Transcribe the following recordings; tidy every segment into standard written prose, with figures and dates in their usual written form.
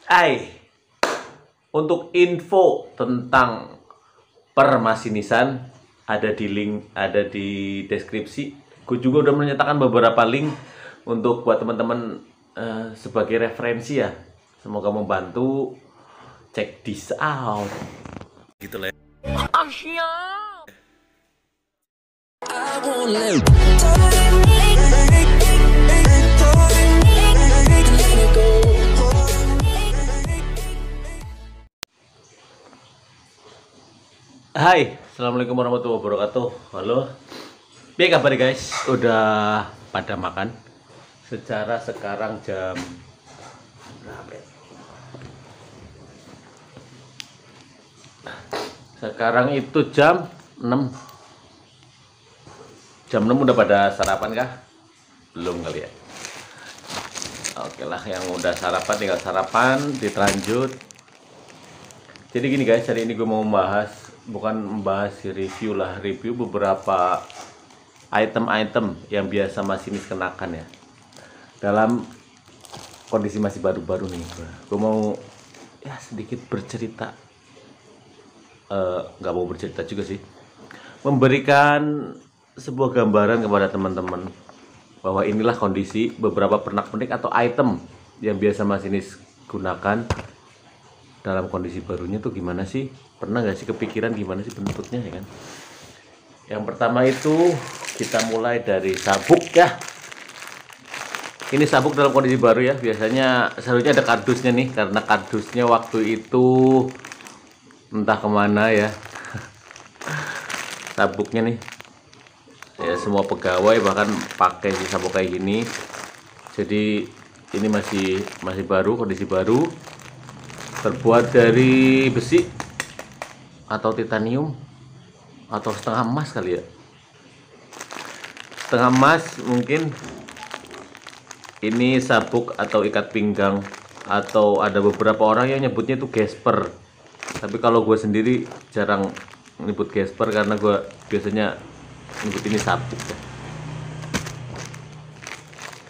Hai, untuk info tentang permasinisan ada di link, ada di deskripsi. Gue juga udah menyatakan beberapa link untuk buat teman-teman sebagai referensi ya. Semoga membantu. Check this out. Gitu lah. Hai, assalamualaikum warahmatullahi wabarakatuh. Halo, biar kabar guys? Udah pada makan? Secara sekarang jam berapa ya? Sekarang itu jam 6. Jam 6 udah pada sarapan kah? Belum kali ya? Oke lah, yang udah sarapan tinggal sarapan, ditlanjut. Jadi gini guys, hari ini gue mau membahas, bukan membahas review lah, review beberapa item-item yang biasa masinis kenakan ya. Dalam kondisi masih baru-baru nih, gue mau ya sedikit bercerita. Nggak mau bercerita juga sih, memberikan sebuah gambaran kepada teman-teman bahwa inilah kondisi beberapa pernak-pernik atau item yang biasa masinis gunakan dalam kondisi barunya tuh gimana sih? Pernah nggak sih kepikiran gimana sih bentuknya ya kan? Yang pertama itu kita mulai dari sabuk ya. Ini sabuk dalam kondisi baru ya. Biasanya seharusnya ada kardusnya nih, karena kardusnya waktu itu entah kemana ya. Sabuknya nih ya, semua pegawai bahkan pakai si sabuk kayak gini. Jadi ini masih baru, kondisi baru, terbuat dari besi atau titanium atau setengah emas kali ya, setengah emas mungkin. Ini sabuk atau ikat pinggang, atau ada beberapa orang yang nyebutnya itu gesper, tapi kalau gue sendiri jarang nyebut gesper karena gue biasanya nyebut ini sabuk ya.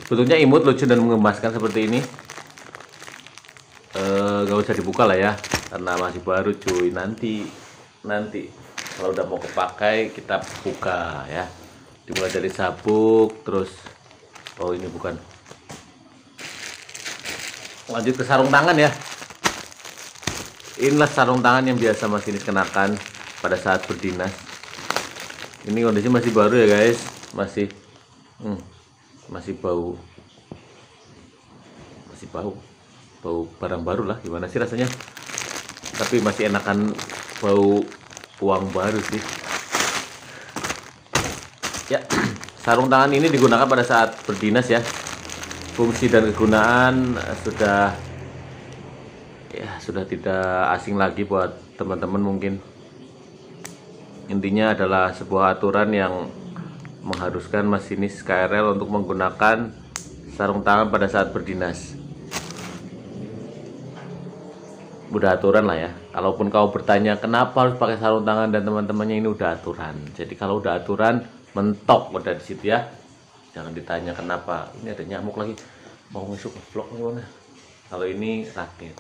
Bentuknya imut, lucu dan mengemaskan seperti ini. Gak usah dibuka lah ya karena masih baru cuy. Nanti kalau udah mau kepakai kita buka ya. Dimulai dari sabuk, terus oh ini bukan, lanjut ke sarung tangan ya. Inilah sarung tangan yang biasa masinis kenakan pada saat berdinas. Ini kondisi masih baru ya guys, masih bau barang baru lah. Gimana sih rasanya, tapi masih enakan bau uang baru sih ya. Sarung tangan ini digunakan pada saat berdinas ya. Fungsi dan kegunaan sudah tidak asing lagi buat teman-teman mungkin. Intinya adalah sebuah aturan yang mengharuskan masinis KRL untuk menggunakan sarung tangan pada saat berdinas. Udah aturan lah ya. Kalaupun kau bertanya kenapa harus pakai sarung tangan dan teman-temannya, ini udah aturan. Jadi kalau udah aturan, mentok udah di situ ya. Jangan ditanya kenapa. Ini ada nyamuk lagi. Mau masuk ke vlog gimana? Kalau ini rakit.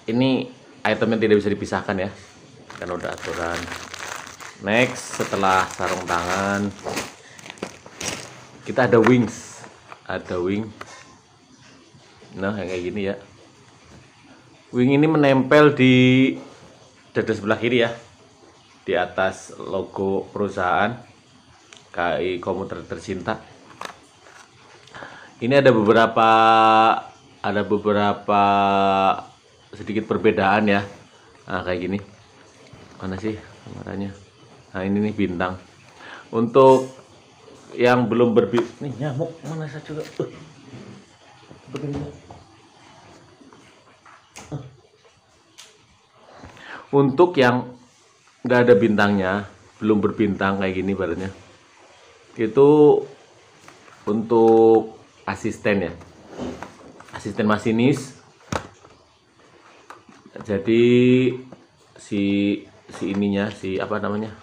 Ini item yang tidak bisa dipisahkan ya, karena udah aturan. Next, setelah sarung tangan, kita ada wings. Ada wing. Nah, yang kayak gini ya. Wing ini menempel di dada sebelah kiri ya, di atas logo perusahaan KAI Komuter Tercinta. Ini ada beberapa sedikit perbedaan ya. Nah, kayak gini. Mana sih kameranya? Nah, ini nih bintang. Untuk yang belum nih nyamuk mana saya juga. Begini. Untuk yang nggak ada bintangnya, belum berbintang kayak gini barunya, itu untuk asisten ya, asisten masinis. Jadi si ininya, si apa namanya,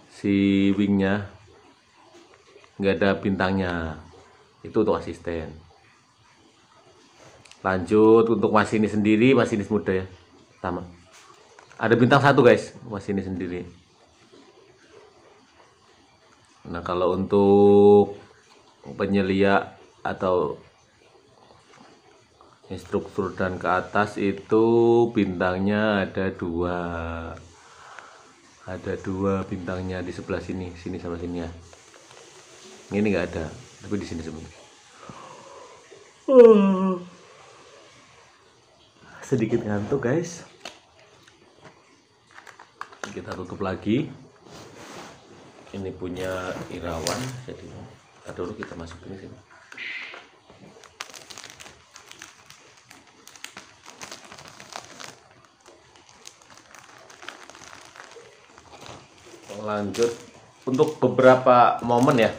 si wingnya nggak ada bintangnya, itu untuk asisten. Lanjut untuk masinis sendiri, masinis muda ya, sama. Ada bintang 1 guys, masinis sendiri. Nah kalau untuk penyelia atau instruktur dan ke atas itu bintangnya ada 2 bintangnya di sebelah sini sama sini ya. Ini nggak ada, tapi di sini semua. Sedikit ngantuk guys. Kita tutup lagi. Ini punya Irawan, jadi dulu kita masukin sini. Lanjut untuk beberapa momen ya,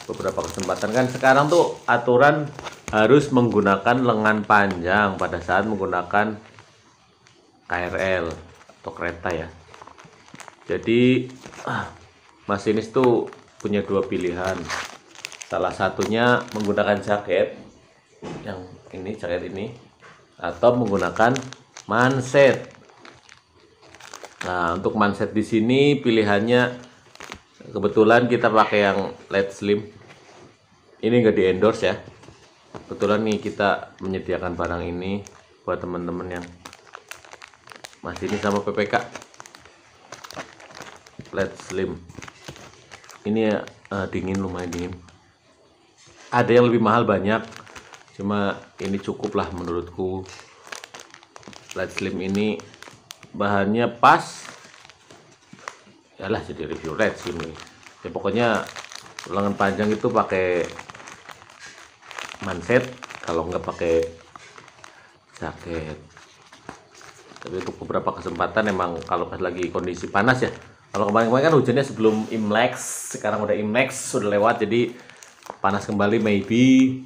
beberapa kesempatan kan sekarang tuh aturan harus menggunakan lengan panjang pada saat menggunakan KRL atau kereta ya. Jadi masinis tuh punya 2 pilihan. Salah satunya menggunakan jaket yang ini, jaket ini, atau menggunakan manset. Nah, untuk manset di sini pilihannya kebetulan kita pakai yang LED slim. Ini nggak di endorse ya. Kebetulan nih kita menyediakan barang ini buat teman-teman yang masih ini sama PPK. LED slim. Ini dingin, lumayan dingin. Ada yang lebih mahal banyak. Cuma ini cukup lah menurutku. LED slim ini bahannya pas. Yalah jadi review LED slim ini. Ya pokoknya lengan panjang itu pakai manset, kalau nggak pakai jaket. Tapi untuk beberapa kesempatan emang kalau pas lagi kondisi panas ya. Kalau kemarin-kemarin kan hujannya sebelum Imlek, sekarang udah Imlek, sudah lewat, jadi panas kembali maybe.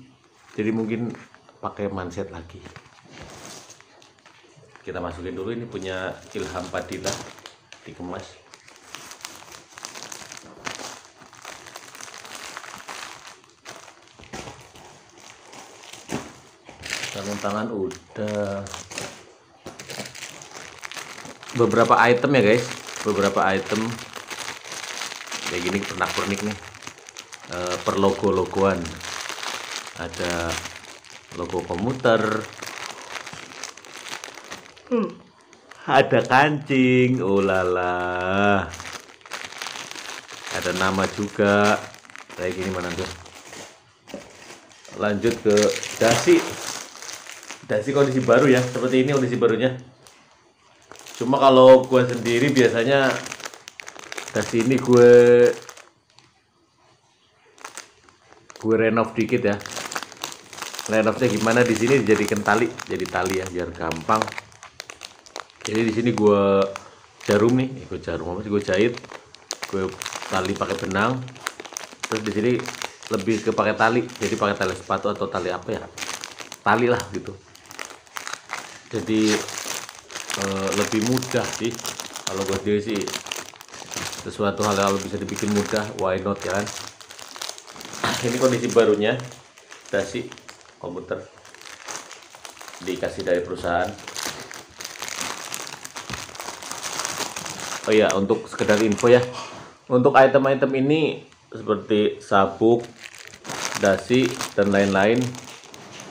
Jadi mungkin pakai manset lagi. Kita masukin dulu, ini punya Ilham Padilla, dikemas. Sarung tangan udah. Beberapa item ya guys, beberapa item kayak gini pernak-pernik nih, per logo-logoan. Ada logo komuter, ada kancing, oh lala, ada nama juga kayak gini. Mana tuh? Lanjut ke dasi kondisi baru ya, seperti ini kondisi barunya. Cuma kalau gue sendiri biasanya dasi ini gue renov dikit ya. Renovnya gimana? Di sini dijadikan tali, jadi tali ya biar gampang. Jadi di sini gue jarum nih, gue jarum apa sih, gue jahit, gue tali pakai benang. Terus di sini lebih ke pakai tali, jadi pakai tali sepatu atau tali apa ya, tali lah gitu. Jadi lebih mudah sih kalau gue sendiri sih. Sesuatu hal kalau bisa dibikin mudah, why not ya kan. Ini kondisi barunya dasi komputer, dikasih dari perusahaan. Oh iya, untuk sekedar info ya, untuk item-item ini seperti sabuk, dasi dan lain-lain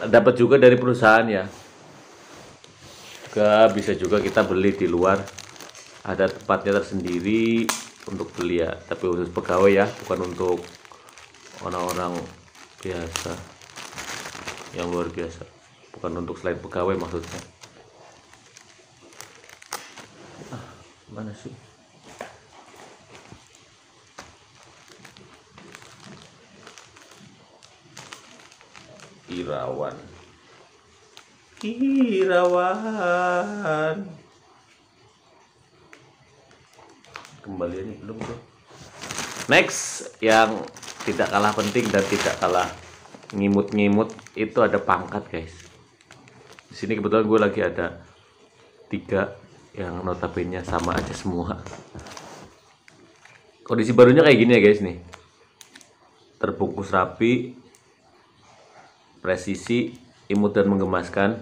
dapat juga dari perusahaan ya. Juga bisa juga kita beli di luar, ada tempatnya tersendiri untuk beli ya, tapi khusus pegawai ya, bukan untuk orang-orang biasa yang luar biasa, bukan untuk selain pegawai maksudnya. Mana sih? Irawan kembaliannya belum tuh. Next, yang tidak kalah penting dan tidak kalah ngimut-ngimut itu ada pangkat guys. Di sini kebetulan gue lagi ada 3 yang notabene sama aja semua. Kondisi barunya kayak gini ya guys nih, terbungkus rapi, presisi, imut dan menggemaskan.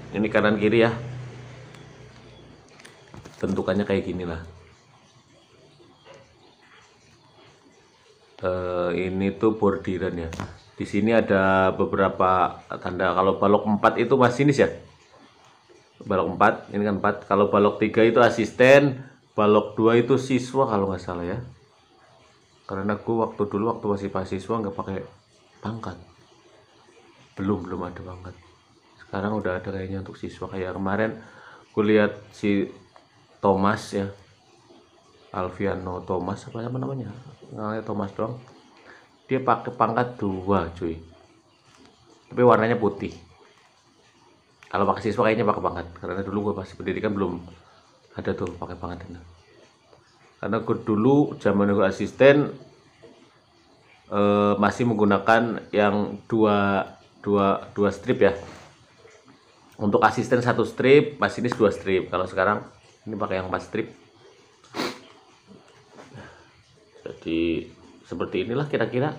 Ini kanan kiri ya, bentukannya kayak gini lah. Ini tuh bordiran ya. Di sini ada beberapa tanda. Kalau balok 4 itu masinis ya. Balok 4, ini kan 4. Kalau balok 3 itu asisten, balok 2 itu siswa kalau nggak salah ya. Karena aku waktu masih mahasiswa nggak pakai pangkat. Belum ada pangkat. Sekarang udah ada kayaknya untuk siswa. Kayak kemarin aku lihat si Thomas ya. Alfiano Thomas apa namanya? Namanya Thomas doang. Dia pakai pangkat 2 cuy. Tapi warnanya putih. Kalau pakai siswa kayaknya pakai pangkat. Karena dulu gue pas pendidikan belum ada tuh pakai pangkat ini. Karena gue dulu zaman gue asisten masih menggunakan yang dua strip ya. Untuk asisten 1 strip, masinis 2 strip. Kalau sekarang ini pakai yang 4 strip. Jadi seperti inilah kira-kira.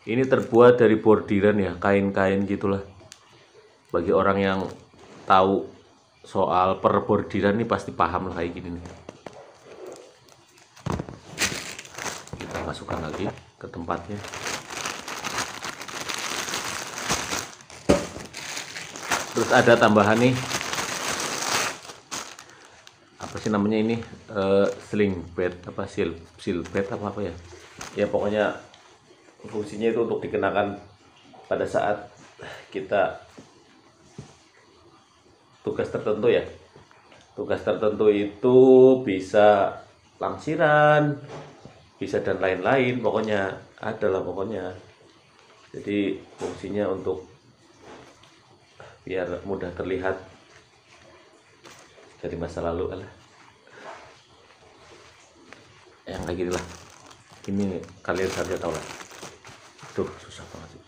Ini terbuat dari bordiran ya, kain-kain gitulah. Bagi orang yang tahu soal perbordiran ini pasti paham lah kayak gini nih. Kita masukkan lagi ke tempatnya. Terus ada tambahan nih, apa sih namanya ini, sling bed apa seal bed apa ya. Ya pokoknya fungsinya itu untuk dikenakan pada saat kita tugas tertentu ya. Tugas tertentu itu bisa langsiran, bisa dan lain-lain, pokoknya adalah pokoknya. Jadi fungsinya untuk biar mudah terlihat dari masa lalu lah. Yang kayak gini lah. Ini kalian saja tahu lah. Duh, susah banget sih.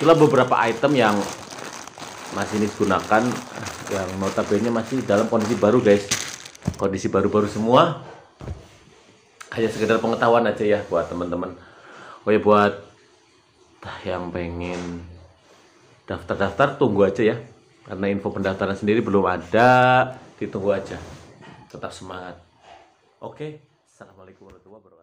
Itulah beberapa item yang masinis gunakan, yang notabene masih dalam kondisi baru guys. Kondisi baru-baru semua. Hanya sekedar pengetahuan aja ya buat teman-teman. Oh ya, buat yang pengen daftar tunggu aja ya. Karena info pendaftaran sendiri belum ada, ditunggu aja. Tetap semangat. Oke, assalamualaikum warahmatullahi wabarakatuh.